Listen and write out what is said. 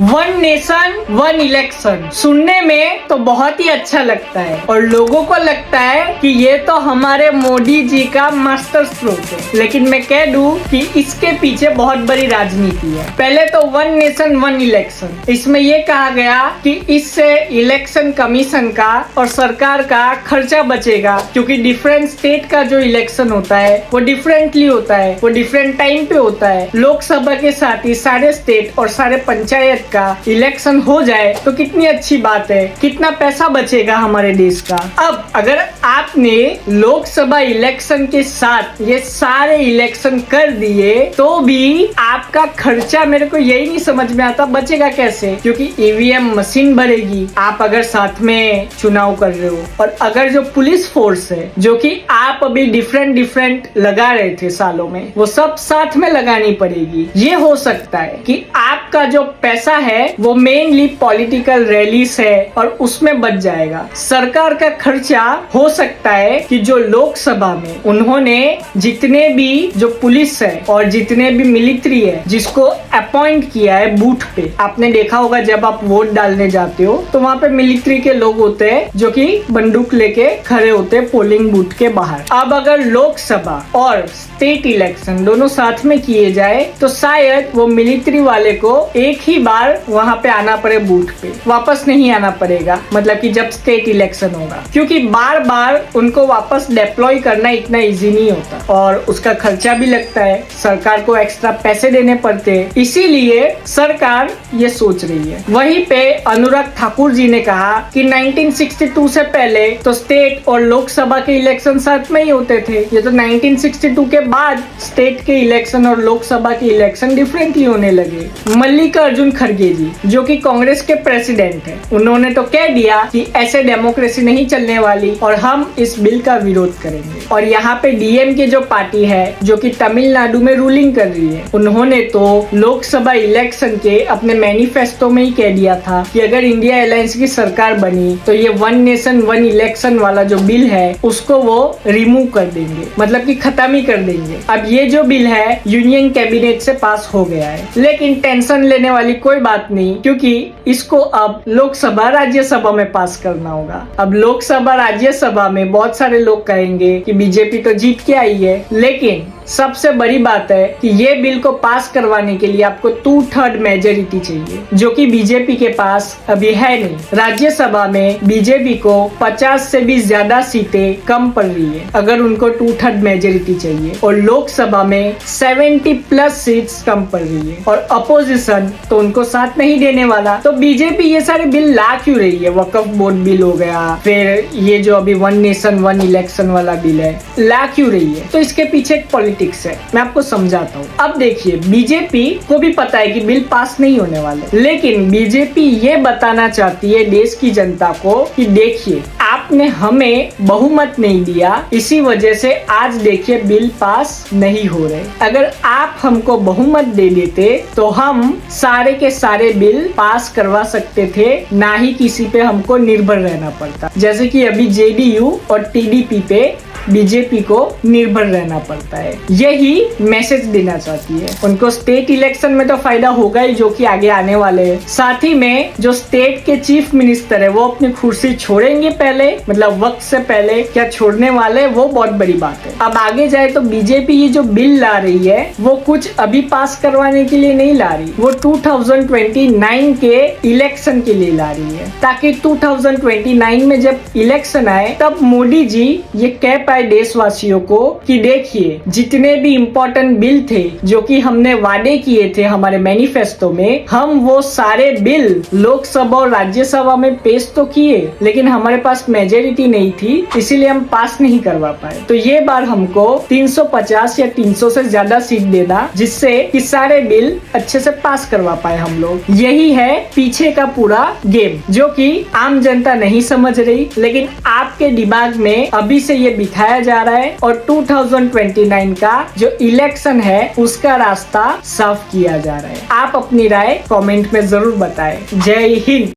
One nation one election सुनने में तो बहुत ही अच्छा लगता है और लोगों को लगता है कि ये तो हमारे मोदी जी का मास्टर स्ट्रोक है। लेकिन मैं कह दूं कि इसके पीछे बहुत बड़ी राजनीति है। पहले तो वन नेशन वन इलेक्शन, इसमें ये कहा गया कि इससे इलेक्शन कमीशन का और सरकार का खर्चा बचेगा, क्योंकि डिफरेंट स्टेट का जो इलेक्शन होता है वो डिफरेंटली होता है, वो डिफरेंट टाइम पे होता है। लोकसभा के साथ ही सारे स्टेट और सारे पंचायत का इलेक्शन हो जाए तो कितनी अच्छी बात है, कितना पैसा बचेगा हमारे देश का। अब अगर आपने लोकसभा इलेक्शन के साथ ये सारे इलेक्शन कर दिए तो भी आपका खर्चा, मेरे को यही नहीं समझ में आता बचेगा कैसे, क्योंकि ईवीएम मशीन भरेगी आप अगर साथ में चुनाव कर रहे हो। और अगर जो पुलिस फोर्स है जो कि आप अभी डिफरेंट लगा रहे थे सालों में, वो सब साथ में लगानी पड़ेगी। ये हो सकता है कि आपका जो पैसा है वो मेनली पॉलिटिकल रैलीज है और उसमें बच जाएगा। सरकार का खर्चा हो सकता है कि जो लोकसभा में उन्होंने जितने भी जो पुलिस है और जितने भी मिलिट्री है जिसको अपॉइंट किया है बूथ पे, आपने देखा होगा जब आप वोट डालने जाते हो तो वहाँ पे मिलिट्री के लोग होते हैं जो कि बंदूक लेके खड़े होते हैं पोलिंग बूथ के बाहर। अब अगर लोकसभा और स्टेट इलेक्शन दोनों साथ में किए जाए तो शायद वो मिलिट्री वाले को एक ही बार वहाँ पे आना पड़े बूथ पे, वापस नहीं आना पड़ेगा, मतलब कि जब स्टेट इलेक्शन होगा, क्योंकि बार बार उनको वापस डिप्लॉय करना इतना इजी नहीं होता और उसका खर्चा भी लगता है, सरकार को एक्स्ट्रा पैसे देने पड़ते हैं। इसीलिए सरकार ये सोच रही है। वहीं पे अनुराग ठाकुर जी ने कहा कि 1962 से पहले तो स्टेट और लोकसभा के इलेक्शन साथ में ही होते थे, ये तो 1962 के बाद स्टेट के इलेक्शन और लोकसभा के इलेक्शन डिफरेंटली होने लगे। मल्लिकार्जुन खड़गे जी जो कि कांग्रेस के प्रेसिडेंट हैं, उन्होंने तो कह दिया कि ऐसे डेमोक्रेसी नहीं चलने वाली और हम इस बिल का विरोध करेंगे। और यहाँ पे डीएमके जो पार्टी है जो कि तमिलनाडु में रूलिंग कर रही है, उन्होंने तो लोकसभा इलेक्शन के अपने मैनिफेस्टो में ही कह दिया था कि अगर इंडिया अलायंस की सरकार बनी तो ये वन नेशन वन इलेक्शन वाला जो बिल है उसको वो रिमूव कर देंगे, मतलब कि खत्म ही कर देंगे। अब ये जो बिल है यूनियन कैबिनेट से पास हो गया है, लेकिन टेंशन लेने वाली कोई बात नहीं, क्योंकि इसको अब लोकसभा राज्यसभा में पास करना होगा। अब लोकसभा राज्यसभा में बहुत सारे लोग कहेंगे कि बीजेपी तो जीत के आई है, लेकिन सबसे बड़ी बात है कि ये बिल को पास करवाने के लिए आपको 2/3 मेजोरिटी चाहिए, जो कि बीजेपी के पास अभी है नहीं। राज्यसभा में बीजेपी को 50 से भी ज्यादा सीटें कम पड़ रही है अगर उनको 2/3 मेजोरिटी चाहिए, और लोकसभा में 70+ सीट्स कम पड़ रही है और अपोजिशन तो उनको साथ नहीं देने वाला। तो बीजेपी ये सारे बिल ला क्यों रही है? वक्फ बोर्ड बिल हो गया, फिर ये जो अभी वन नेशन वन इलेक्शन वाला बिल है, ला क्यों रही है? तो इसके पीछे एक पॉलिटिक्स है, मैं आपको समझाता हूँ। अब देखिए, बीजेपी को भी पता है कि बिल पास नहीं होने वाले, लेकिन बीजेपी ये बताना चाहती है देश की जनता को कि देखिए आपने हमें बहुमत नहीं दिया, इसी वजह से आज देखिए बिल पास नहीं हो रहे। अगर आप हमको बहुमत दे देते तो हम सारे के सारे बिल पास करवा सकते थे, ना ही किसी पे हमको निर्भर रहना पड़ता, जैसे कि अभी जेडीयू और टीडीपी पे बीजेपी को निर्भर रहना पड़ता है। यही मैसेज देना चाहती है। उनको स्टेट इलेक्शन में तो फायदा होगा ही, जो कि आगे आने वाले हैं। साथ ही में जो स्टेट के चीफ मिनिस्टर है वो अपनी कुर्सी छोड़ेंगे पहले, मतलब वक्त से पहले क्या छोड़ने वाले, वो बहुत बड़ी बात है। अब आगे जाए तो बीजेपी ये जो बिल ला रही है वो कुछ अभी पास करवाने के लिए नहीं ला रही, वो 2029 के इलेक्शन के लिए ला रही है, ताकि 2029 में जब इलेक्शन आए तब मोदी जी ये कह पाए देशवासियों को कि देखिए जितने भी इम्पोर्टेंट बिल थे जो कि हमने वादे किए थे हमारे मैनिफेस्टो में, हम वो सारे बिल लोकसभा और राज्यसभा में पेश तो किए, लेकिन हमारे पास मेजोरिटी नहीं थी, इसीलिए हम पास नहीं करवा पाए। तो ये बार हमको 350 या 300 से ज्यादा सीट देना, जिससे कि सारे बिल अच्छे से पास करवा पाए हम लोग। यही है पीछे का पूरा गेम, जो कि आम जनता नहीं समझ रही, लेकिन आपके दिमाग में अभी से ये बिठाया जा रहा है और 2029 का जो इलेक्शन है उसका रास्ता साफ किया जा रहा है। आप अपनी राय कमेंट में जरूर बताएं। जय हिंद।